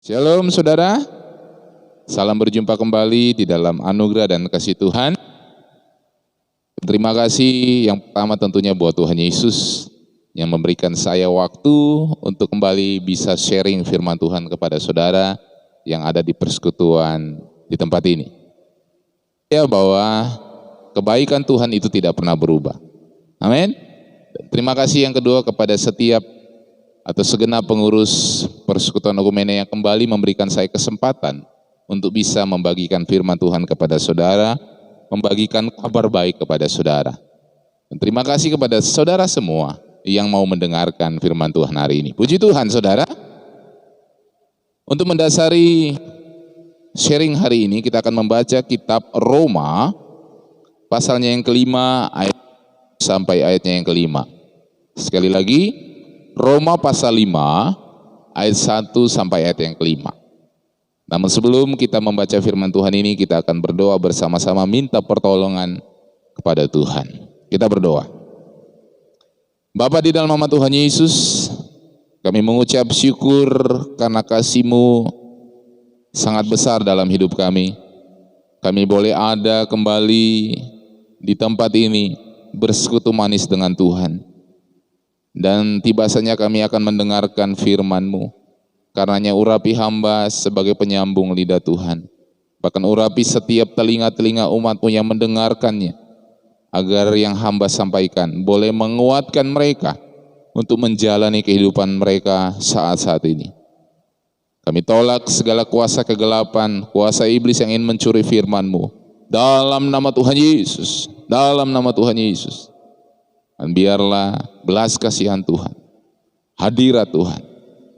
Shalom saudara, salam berjumpa kembali di dalam anugerah dan kasih Tuhan. Terima kasih yang pertama tentunya buat Tuhan Yesus yang memberikan saya waktu untuk kembali bisa sharing firman Tuhan kepada saudara yang ada di persekutuan di tempat ini. Ya, bahwa kebaikan Tuhan itu tidak pernah berubah. Amin. Terima kasih yang kedua kepada setiap atau segenap pengurus Persekutuan Ekumene yang kembali memberikan saya kesempatan untuk bisa membagikan firman Tuhan kepada saudara, membagikan kabar baik kepada saudara. Dan terima kasih kepada saudara semua yang mau mendengarkan firman Tuhan hari ini. Puji Tuhan saudara. Untuk mendasari sharing hari ini kita akan membaca kitab Roma pasalnya yang kelima ayat sampai ayatnya yang kelima. Sekali lagi, Roma pasal 5 ayat 1 sampai ayat yang kelima. Namun sebelum kita membaca firman Tuhan ini, kita akan berdoa bersama-sama minta pertolongan kepada Tuhan. Kita berdoa. Bapa, di dalam nama Tuhan Yesus, kami mengucap syukur karena kasih-Mu sangat besar dalam hidup kami. Kami boleh ada kembali di tempat ini bersekutu manis dengan Tuhan. Dan tiba-saatnya kami akan mendengarkan firman-Mu. Karenanya urapi hamba sebagai penyambung lidah Tuhan. Bahkan urapi setiap telinga-telinga umat-Mu yang mendengarkannya. Agar yang hamba sampaikan boleh menguatkan mereka untuk menjalani kehidupan mereka saat-saat ini. Kami tolak segala kuasa kegelapan, kuasa iblis yang ingin mencuri firman-Mu. Dalam nama Tuhan Yesus. Dalam nama Tuhan Yesus. Dan biarlah belas kasihan Tuhan, hadirat Tuhan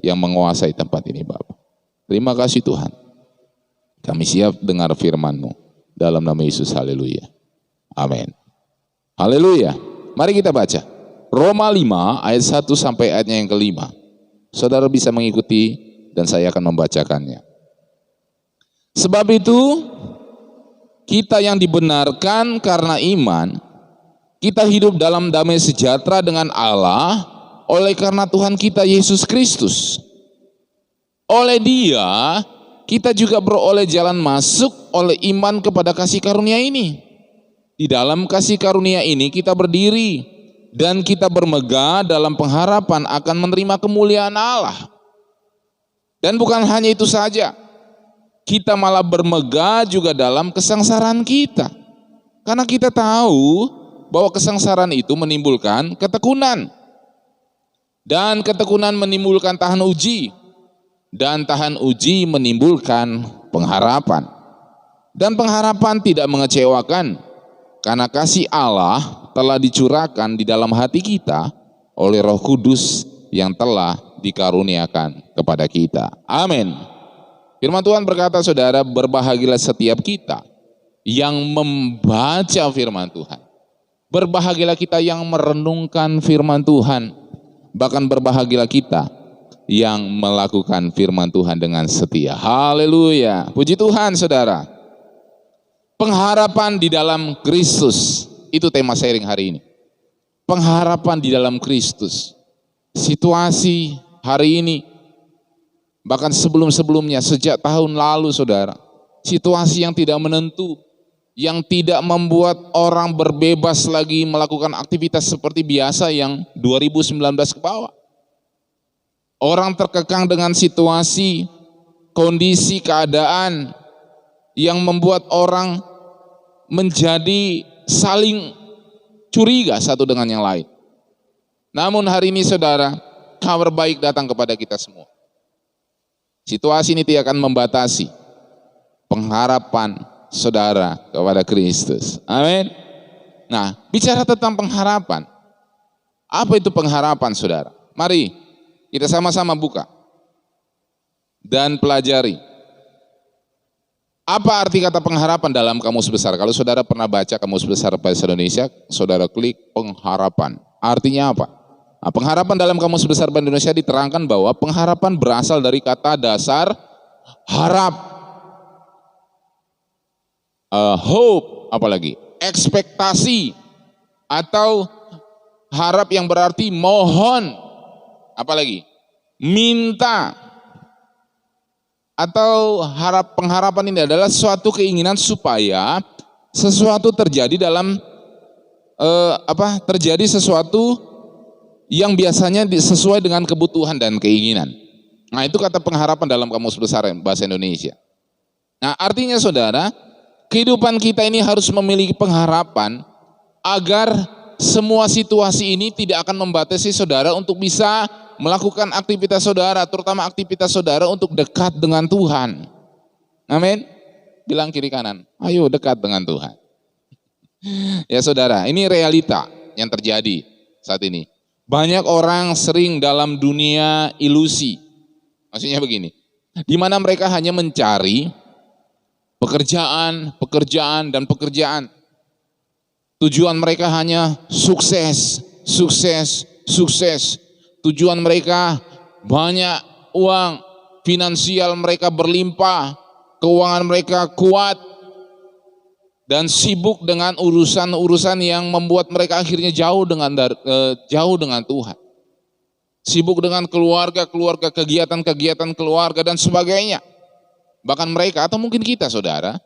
yang menguasai tempat ini Bapak. Terima kasih Tuhan. Kami siap dengar firman-Mu. Dalam nama Yesus, haleluya. Amin. Haleluya. Mari kita baca. Roma 5 ayat 1 sampai ayatnya yang kelima. Saudara bisa mengikuti dan saya akan membacakannya. Sebab itu, kita yang dibenarkan karena iman, kita hidup dalam damai sejahtera dengan Allah oleh karena Tuhan kita Yesus Kristus. Oleh Dia, kita juga beroleh jalan masuk oleh iman kepada kasih karunia ini. Di dalam kasih karunia ini kita berdiri dan kita bermegah dalam pengharapan akan menerima kemuliaan Allah. Dan bukan hanya itu saja, kita malah bermegah juga dalam kesengsaraan kita. Karena kita tahu bahwa kesengsaraan itu menimbulkan ketekunan. Dan ketekunan menimbulkan tahan uji. Dan tahan uji menimbulkan pengharapan. Dan pengharapan tidak mengecewakan. Karena kasih Allah telah dicurahkan di dalam hati kita oleh Roh Kudus yang telah dikaruniakan kepada kita. Amin. Firman Tuhan berkata, saudara, berbahagialah setiap kita yang membaca firman Tuhan. Berbahagialah kita yang merenungkan firman Tuhan. Bahkan berbahagialah kita yang melakukan firman Tuhan dengan setia. Haleluya. Puji Tuhan saudara. Pengharapan di dalam Kristus. Itu tema sharing hari ini. Pengharapan di dalam Kristus. Situasi hari ini, bahkan sebelum-sebelumnya, sejak tahun lalu saudara. Situasi yang tidak menentu, yang tidak membuat orang berbebas lagi melakukan aktivitas seperti biasa yang 2019 ke bawah. Orang terkekang dengan situasi, kondisi, keadaan yang membuat orang menjadi saling curiga satu dengan yang lain. Namun hari ini saudara, kabar baik datang kepada kita semua. Situasi ini tidak akan membatasi pengharapan saudara kepada Kristus. Amin. Nah, bicara tentang pengharapan. Apa itu pengharapan saudara? Mari kita sama-sama buka dan pelajari. Apa arti kata pengharapan dalam Kamus Besar? Kalau saudara pernah baca Kamus Besar Bahasa Indonesia, saudara klik pengharapan. Artinya apa? Nah, pengharapan dalam Kamus Besar Bahasa Indonesia diterangkan bahwa pengharapan berasal dari kata dasar harap, hope, apalagi ekspektasi, atau harap yang berarti mohon, apalagi minta. atau pengharapan ini adalah suatu keinginan supaya sesuatu terjadi dalam terjadi sesuatu yang biasanya sesuai dengan kebutuhan dan keinginan. Nah, itu kata pengharapan dalam Kamus Besar Bahasa Indonesia. Nah, artinya saudara, kehidupan kita ini harus memiliki pengharapan agar semua situasi ini tidak akan membatasi saudara untuk bisa melakukan aktivitas saudara, terutama aktivitas saudara untuk dekat dengan Tuhan. Amin. Bilang kiri kanan, ayo dekat dengan Tuhan. Ya saudara, ini realita yang terjadi saat ini. Banyak orang sering dalam dunia ilusi. Maksudnya begini, di mana mereka hanya mencari pekerjaan, dan pekerjaan. Tujuan mereka hanya sukses. Tujuan mereka banyak uang, finansial mereka berlimpah, keuangan mereka kuat, dan sibuk dengan urusan-urusan yang membuat mereka akhirnya jauh dengan Tuhan. Sibuk dengan keluarga, kegiatan-kegiatan keluarga dan sebagainya. Bahkan mereka atau mungkin kita saudara,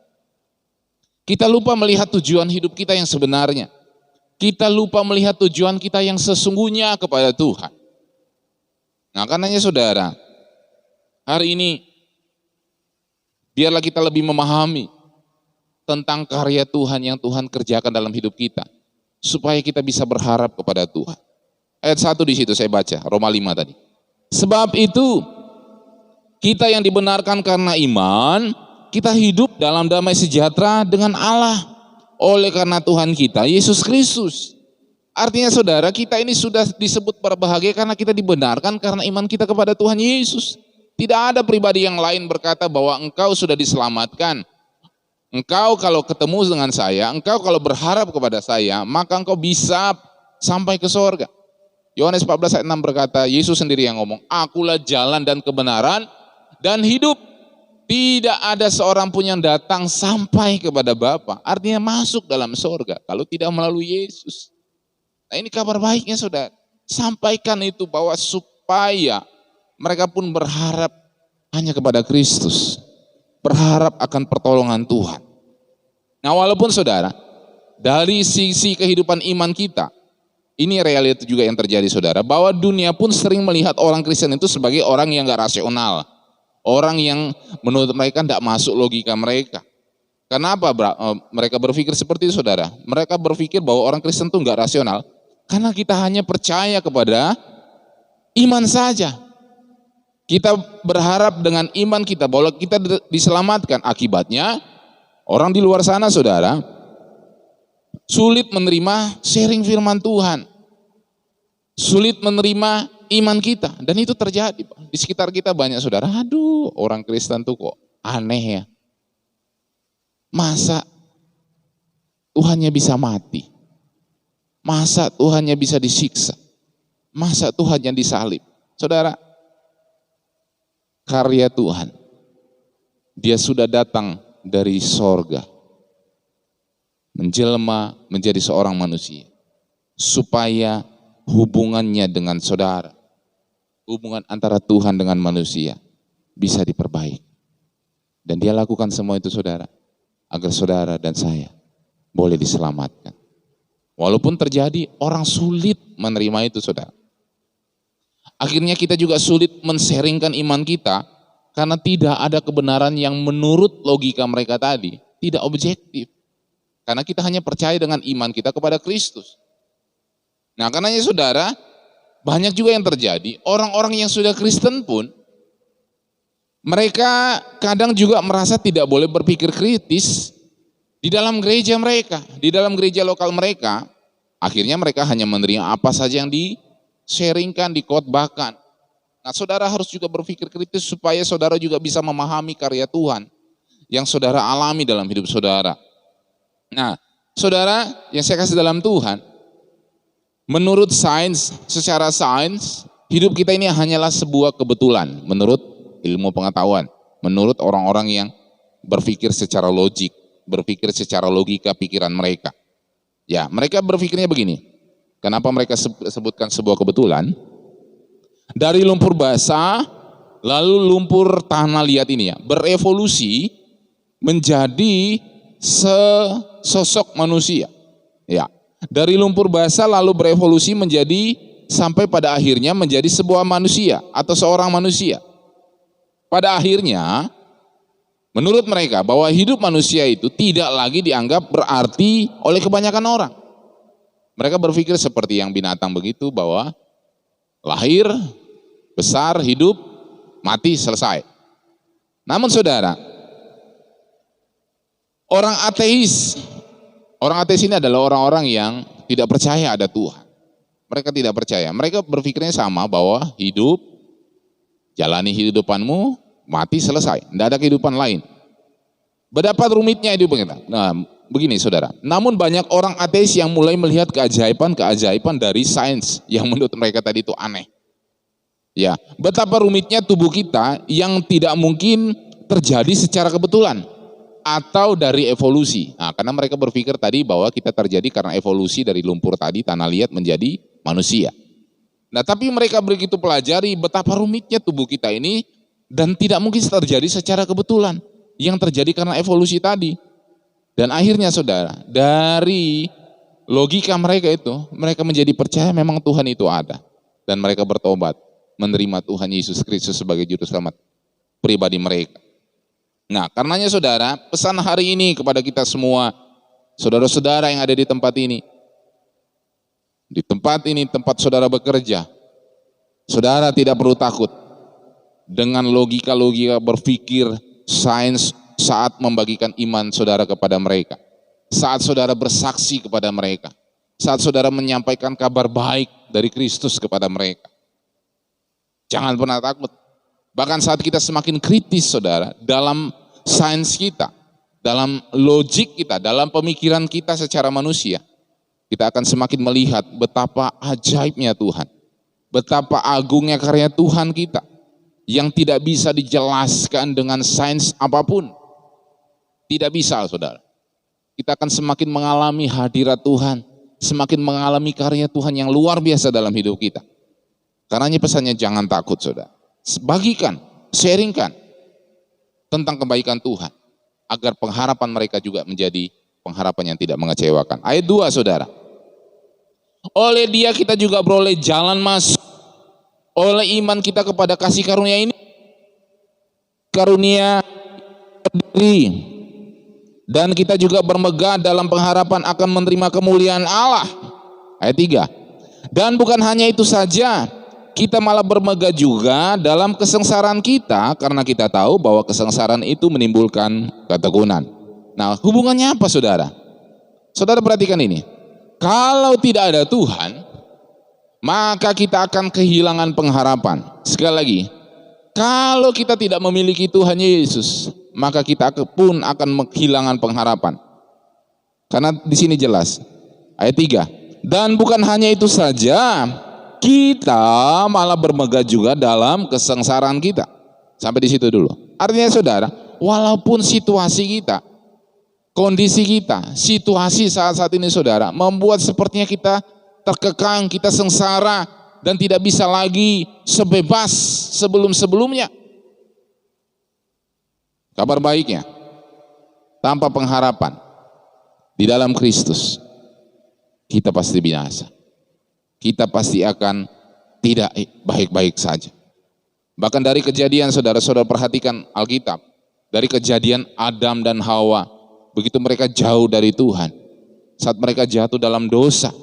kita lupa melihat tujuan hidup kita yang sebenarnya. Kita lupa melihat tujuan kita yang sesungguhnya kepada Tuhan. Nah, karenanya saudara, hari ini biarlah kita lebih memahami tentang karya Tuhan yang Tuhan kerjakan dalam hidup kita, supaya kita bisa berharap kepada Tuhan. Ayat 1 di situ saya baca, Roma 5 tadi. Sebab itu, kita yang dibenarkan karena iman, kita hidup dalam damai sejahtera dengan Allah oleh karena Tuhan kita, Yesus Kristus. Artinya saudara, kita ini sudah disebut berbahagia karena kita dibenarkan karena iman kita kepada Tuhan Yesus. Tidak ada pribadi yang lain berkata bahwa engkau sudah diselamatkan. Engkau kalau ketemu dengan saya, engkau kalau berharap kepada saya, maka engkau bisa sampai ke sorga. Yohanes 14 ayat 6 berkata, Yesus sendiri yang ngomong, akulah jalan dan kebenaran dan hidup. Tidak ada seorang pun yang datang sampai kepada Bapa. Artinya masuk dalam sorga kalau tidak melalui Yesus. Nah, ini kabar baiknya saudara. Sampaikan itu bahwa supaya mereka pun berharap hanya kepada Kristus. Berharap akan pertolongan Tuhan. Nah, walaupun saudara, dari sisi kehidupan iman kita, ini realita juga yang terjadi saudara, bahwa dunia pun sering melihat orang Kristen itu sebagai orang yang gak rasional. Orang yang menurut mereka tidak masuk logika mereka. Kenapa mereka berpikir seperti itu saudara? Mereka berpikir bahwa orang Kristen itu gak rasional, karena kita hanya percaya kepada iman saja. Kita berharap dengan iman kita bahwa kita diselamatkan. Akibatnya orang di luar sana saudara sulit menerima sharing firman Tuhan. Sulit menerima iman kita. Dan itu terjadi. Di sekitar kita banyak saudara, aduh orang Kristen tuh kok aneh ya. Masa Tuhannya bisa mati? Masa Tuhannya bisa disiksa? Masa Tuhannya disalib? Saudara, karya Tuhan, dia sudah datang dari sorga, menjelma menjadi seorang manusia, supaya hubungannya dengan saudara, hubungan antara Tuhan dengan manusia bisa diperbaiki. Dan dia lakukan semua itu saudara, agar saudara dan saya boleh diselamatkan. Walaupun terjadi orang sulit menerima itu saudara. Akhirnya kita juga sulit men-sharingkan iman kita karena tidak ada kebenaran yang menurut logika mereka tadi, tidak objektif. Karena kita hanya percaya dengan iman kita kepada Kristus. Nah, karenanya saudara, banyak juga yang terjadi, orang-orang yang sudah Kristen pun, mereka kadang juga merasa tidak boleh berpikir kritis di dalam gereja mereka, di dalam gereja lokal mereka. Akhirnya mereka hanya menerima apa saja yang di-sharingkan, dikhotbahkan. Nah, saudara harus juga berpikir kritis supaya saudara juga bisa memahami karya Tuhan yang saudara alami dalam hidup saudara. Nah, saudara yang saya kasih dalam Tuhan, menurut sains, secara sains, hidup kita ini hanyalah sebuah kebetulan menurut ilmu pengetahuan, menurut orang-orang yang berpikir secara logik, berpikir secara logika pikiran mereka. Ya, mereka berpikirnya begini. Kenapa mereka sebutkan sebuah kebetulan? Dari lumpur basah, Lalu lumpur tanah liat ini ya berevolusi menjadi sesosok manusia. Ya, dari lumpur basah lalu berevolusi menjadi sampai pada akhirnya menjadi sebuah manusia atau seorang manusia. Pada akhirnya menurut mereka bahwa hidup manusia itu tidak lagi dianggap berarti oleh kebanyakan orang. Mereka berpikir seperti yang binatang begitu, bahwa lahir, besar, hidup, mati, selesai. Namun saudara, orang ateis ini adalah orang-orang yang tidak percaya ada Tuhan. Mereka tidak percaya. Mereka berpikirnya sama, bahwa hidup, jalani kehidupanmu, mati, selesai. Tidak ada kehidupan lain. Betapa rumitnya hidup kita. Nah, begini saudara. Namun banyak orang ateis yang mulai melihat keajaiban dari sains yang menurut mereka tadi itu aneh. Ya, betapa rumitnya tubuh kita yang tidak mungkin terjadi secara kebetulan atau dari evolusi. Nah, karena mereka berpikir tadi bahwa kita terjadi karena evolusi dari lumpur tadi, tanah liat menjadi manusia. Nah, tapi mereka begitu pelajari betapa rumitnya tubuh kita ini dan tidak mungkin terjadi secara kebetulan, yang terjadi karena evolusi tadi. Dan akhirnya saudara, dari logika mereka itu, mereka menjadi percaya memang Tuhan itu ada. Dan mereka bertobat, menerima Tuhan Yesus Kristus sebagai juru selamat pribadi mereka. Nah, karenanya saudara, pesan hari ini kepada kita semua, saudara-saudara yang ada di tempat ini, tempat saudara bekerja, saudara tidak perlu takut dengan logika-logika berpikir sains saat membagikan iman saudara kepada mereka, saat saudara bersaksi kepada mereka, saat saudara menyampaikan kabar baik dari Kristus kepada mereka. Jangan pernah takut. Bahkan saat kita semakin kritis saudara, dalam sains kita, dalam logik kita, dalam pemikiran kita secara manusia, kita akan semakin melihat betapa ajaibnya Tuhan, betapa agungnya karya Tuhan kita, yang tidak bisa dijelaskan dengan sains apapun. Tidak bisa saudara. Kita akan semakin mengalami hadirat Tuhan, semakin mengalami karya Tuhan yang luar biasa dalam hidup kita. Karenanya pesannya jangan takut saudara. Bagikan, sharingkan tentang kebaikan Tuhan, agar pengharapan mereka juga menjadi pengharapan yang tidak mengecewakan. Ayat 2 saudara. Oleh Dia kita juga beroleh jalan masuk, oleh iman kita kepada kasih karunia ini, karunia diri, dan kita juga bermegah dalam pengharapan akan menerima kemuliaan Allah. Ayat 3. Dan bukan hanya itu saja, kita malah bermegah juga dalam kesengsaraan kita, karena kita tahu bahwa kesengsaraan itu menimbulkan ketekunan. Nah, hubungannya apa saudara? Saudara perhatikan ini. Kalau tidak ada Tuhan, maka kita akan kehilangan pengharapan. Sekali lagi, kalau kita tidak memiliki Tuhan Yesus, maka kita pun akan kehilangan pengharapan. Karena di sini jelas, ayat 3. Dan bukan hanya itu saja, kita malah bermegah juga dalam kesengsaraan kita. Sampai di situ dulu. Artinya saudara, walaupun situasi kita, kondisi kita, situasi saat ini saudara, membuat sepertinya kita terkekang, kita sengsara, dan tidak bisa lagi sebebas sebelum-sebelumnya. Kabar baiknya, tanpa pengharapan di dalam Kristus, kita pasti binasa. Kita pasti akan tidak baik-baik saja. Bahkan dari kejadian, saudara-saudara perhatikan Alkitab, dari kejadian Adam dan Hawa, begitu mereka jauh dari Tuhan, saat mereka jatuh dalam dosa,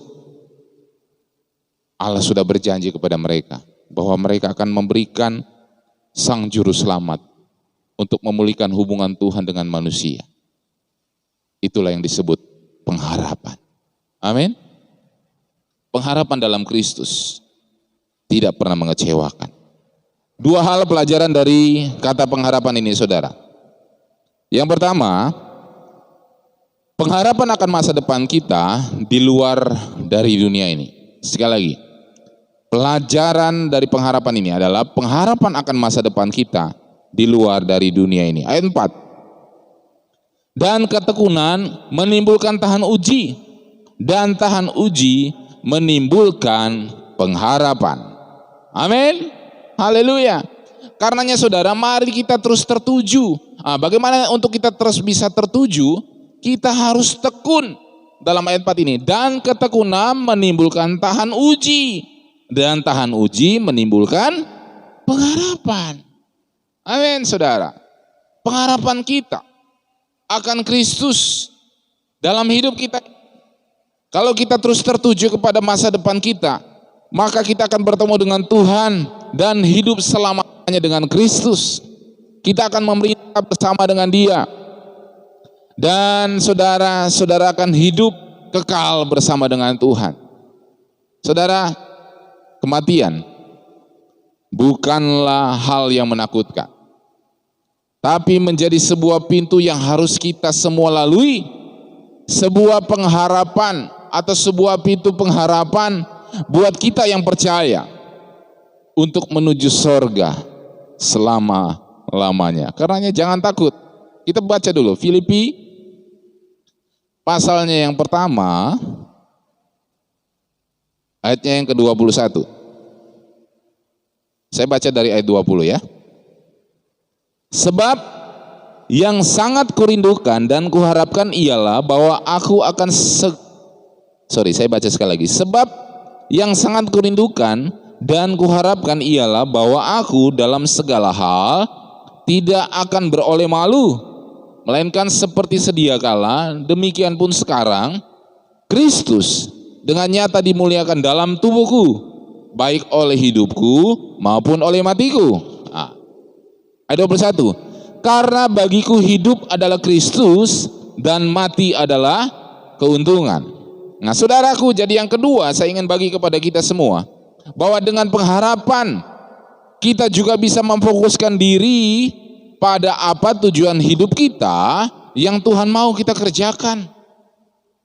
Allah sudah berjanji kepada mereka bahwa mereka akan memberikan Sang Juru Selamat untuk memulihkan hubungan Tuhan dengan manusia. Itulah yang disebut pengharapan. Amin. Pengharapan dalam Kristus tidak pernah mengecewakan. Dua hal pelajaran dari kata pengharapan ini saudara. Yang pertama, pengharapan akan masa depan kita di luar dari dunia ini. Sekali lagi, pelajaran dari pengharapan ini adalah pengharapan akan masa depan kita di luar dari dunia ini. Ayat 4. Dan ketekunan menimbulkan tahan uji, dan tahan uji menimbulkan pengharapan. Amin. Haleluya. Karenanya saudara, mari kita terus tertuju. Bagaimana untuk kita terus bisa tertuju? Kita harus tekun dalam ayat 4 ini. Dan ketekunan menimbulkan tahan uji. Dan tahan uji menimbulkan pengharapan. Amin saudara. Pengharapan kita akan Kristus dalam hidup kita. Kalau kita terus tertuju kepada masa depan kita, maka kita akan bertemu dengan Tuhan dan hidup selamanya dengan Kristus. Kita akan memerintah bersama dengan Dia. Dan saudara akan hidup kekal bersama dengan Tuhan. Saudara, kematian bukanlah hal yang menakutkan, tapi menjadi sebuah pintu yang harus kita semua lalui. Sebuah pengharapan atau sebuah pintu pengharapan buat kita yang percaya untuk menuju sorga selama-lamanya. Karenanya jangan takut. Kita baca dulu Filipi pasalnya yang pertama, ayatnya yang ke-21. Saya baca dari ayat 20 ya. Sebab yang sangat kurindukan dan kuharapkan ialah bahwa aku akan saya baca sekali lagi. Sebab yang sangat kurindukan dan kuharapkan ialah bahwa aku dalam segala hal tidak akan beroleh malu, melainkan seperti sedia kala, demikian pun sekarang Kristus dengan nyata dimuliakan dalam tubuhku, baik oleh hidupku maupun oleh matiku. Ayat 21. Karena bagiku hidup adalah Kristus dan mati adalah keuntungan. Nah saudaraku, jadi yang kedua saya ingin bagi kepada kita semua, bahwa dengan pengharapan kita juga bisa memfokuskan diri pada apa tujuan hidup kita yang Tuhan mau kita kerjakan.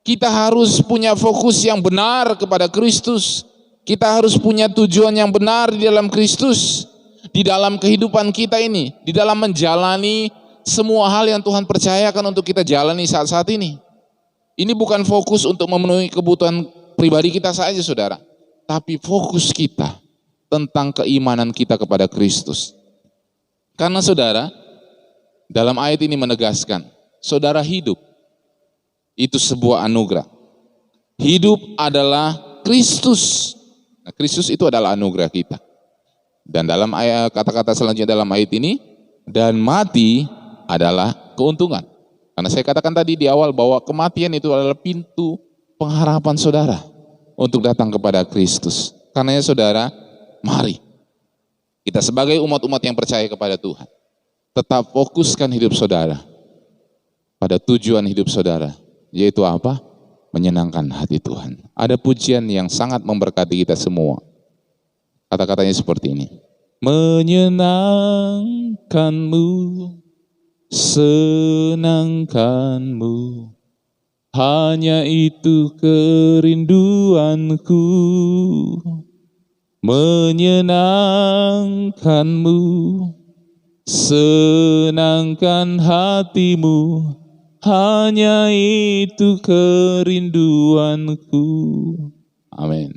Kita harus punya fokus yang benar kepada Kristus. Kita harus punya tujuan yang benar di dalam Kristus, di dalam kehidupan kita ini, di dalam menjalani semua hal yang Tuhan percayakan untuk kita jalani saat-saat ini. Ini bukan fokus untuk memenuhi kebutuhan pribadi kita saja saudara, tapi fokus kita tentang keimanan kita kepada Kristus. Karena saudara, dalam ayat ini menegaskan, saudara hidup itu sebuah anugerah. Hidup adalah Kristus. Nah, Kristus itu adalah anugerah kita. Dan dalam ayat kata-kata selanjutnya dalam ayat ini, dan mati adalah keuntungan. Karena saya katakan tadi di awal bahwa kematian itu adalah pintu pengharapan saudara untuk datang kepada Kristus. Karenanya saudara, mari kita sebagai umat-umat yang percaya kepada Tuhan, tetap fokuskan hidup saudara pada tujuan hidup saudara, yaitu apa? Menyenangkan hati Tuhan. Ada pujian yang sangat memberkati kita semua. Kata-katanya seperti ini. Menyenangkanmu, senangkanmu, hanya itu kerinduanku. Menyenangkanmu, senangkan hatimu, hanya itu kerinduanku. Amin.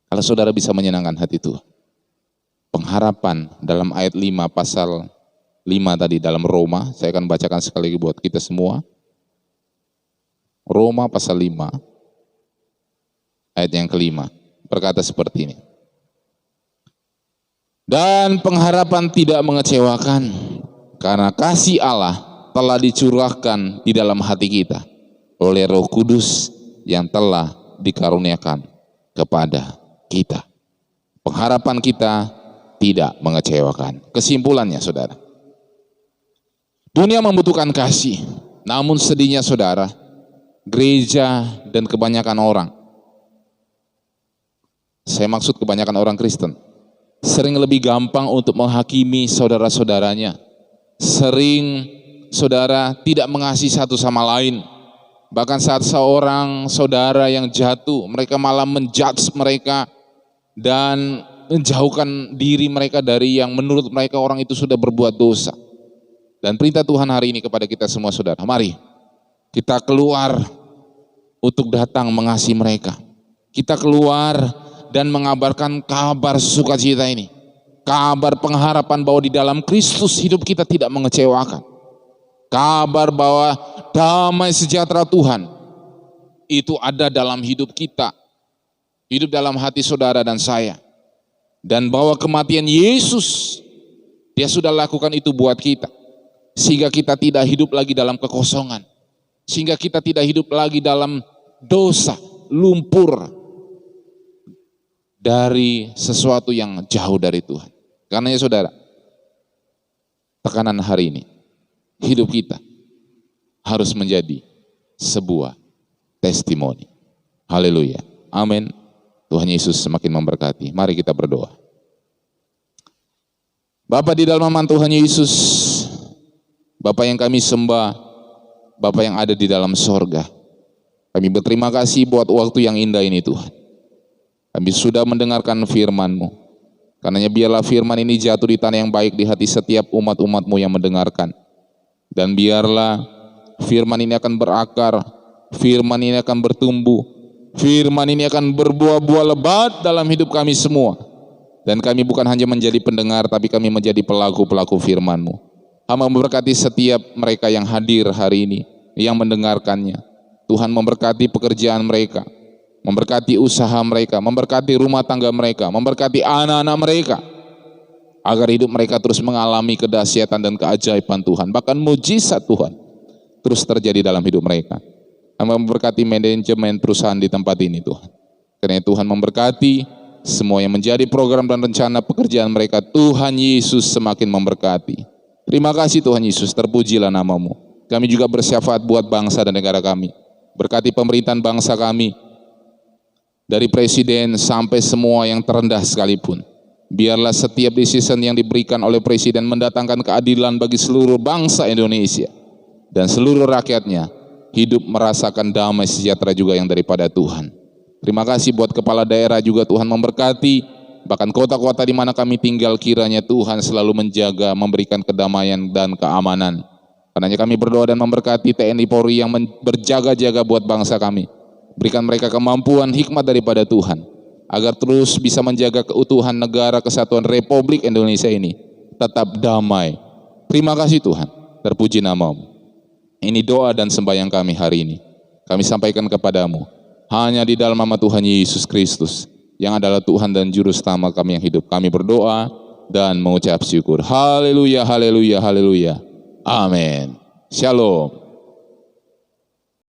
Kalau saudara bisa menyenangkan hati Tuhan, pengharapan dalam ayat 5 pasal 5 tadi dalam Roma, saya akan bacakan sekali lagi buat kita semua. Roma pasal 5 ayat yang kelima berkata seperti ini. Dan pengharapan tidak mengecewakan, karena kasih Allah telah dicurahkan di dalam hati kita oleh Roh Kudus yang telah dikaruniakan kepada kita. Pengharapan kita tidak mengecewakan. Kesimpulannya saudara, dunia membutuhkan kasih, namun sedihnya saudara, gereja dan kebanyakan orang, saya maksud kebanyakan orang Kristen, sering lebih gampang untuk menghakimi saudara-saudaranya. Sering saudara tidak mengasihi satu sama lain. Bahkan saat seorang saudara yang jatuh, mereka malah menjudge mereka dan menjauhkan diri mereka dari yang menurut mereka orang itu sudah berbuat dosa. Dan perintah Tuhan hari ini kepada kita semua saudara, mari kita keluar untuk datang mengasihi mereka. Kita keluar dan mengabarkan kabar sukacita ini. Kabar pengharapan bahwa di dalam Kristus hidup kita tidak mengecewakan. Kabar bahwa damai sejahtera Tuhan itu ada dalam hidup kita, hidup dalam hati saudara dan saya. Dan bahwa kematian Yesus, Dia sudah lakukan itu buat kita. Sehingga kita tidak hidup lagi dalam kekosongan. Sehingga kita tidak hidup lagi dalam dosa, lumpur dari sesuatu yang jauh dari Tuhan. Karena ya saudara, tekanan hari ini, hidup kita harus menjadi sebuah testimoni. Haleluya. Amin. Tuhan Yesus semakin memberkati. Mari kita berdoa. Bapa di dalam nama Tuhan Yesus, Bapa yang kami sembah, Bapa yang ada di dalam sorga, kami berterima kasih buat waktu yang indah ini Tuhan. Kami sudah mendengarkan firman-Mu. Karenanya biarlah firman ini jatuh di tanah yang baik di hati setiap umat-umat-Mu yang mendengarkan. Dan biarlah firman ini akan berakar, firman ini akan bertumbuh, firman ini akan berbuah-buah lebat dalam hidup kami semua. Dan kami bukan hanya menjadi pendengar, tapi kami menjadi pelaku-pelaku firman-Mu. Hamba memberkati setiap mereka yang hadir hari ini, yang mendengarkannya. Tuhan memberkati pekerjaan mereka, memberkati usaha mereka, memberkati rumah tangga mereka, memberkati anak-anak mereka, agar hidup mereka terus mengalami kedahsyatan dan keajaiban Tuhan, bahkan mujizat Tuhan terus terjadi dalam hidup mereka. Hamba memberkati manajemen perusahaan di tempat ini Tuhan. Karena Tuhan memberkati semua yang menjadi program dan rencana pekerjaan mereka. Tuhan Yesus semakin memberkati. Terima kasih Tuhan Yesus, terpujilah nama-Mu. Kami juga bersyafaat buat bangsa dan negara kami. Berkati pemerintahan bangsa kami, dari presiden sampai semua yang terendah sekalipun. Biarlah setiap decision yang diberikan oleh presiden mendatangkan keadilan bagi seluruh bangsa Indonesia. Dan seluruh rakyatnya hidup merasakan damai sejahtera juga yang daripada Tuhan. Terima kasih buat kepala daerah juga Tuhan memberkati. Bahkan kota-kota di mana kami tinggal kiranya Tuhan selalu menjaga, memberikan kedamaian dan keamanan. Karenanya kami berdoa dan memberkati TNI Polri yang berjaga-jaga buat bangsa kami. Berikan mereka kemampuan hikmat daripada Tuhan, agar terus bisa menjaga keutuhan negara kesatuan Republik Indonesia ini tetap damai. Terima kasih Tuhan, terpuji nama-Mu. Ini doa dan sembahyang kami hari ini. Kami sampaikan kepadamu, hanya di dalam nama Tuhan Yesus Kristus, yang adalah Tuhan dan Juru Selamat kami yang hidup. Kami berdoa dan mengucap syukur. Haleluya, haleluya, haleluya. Amin. Shalom.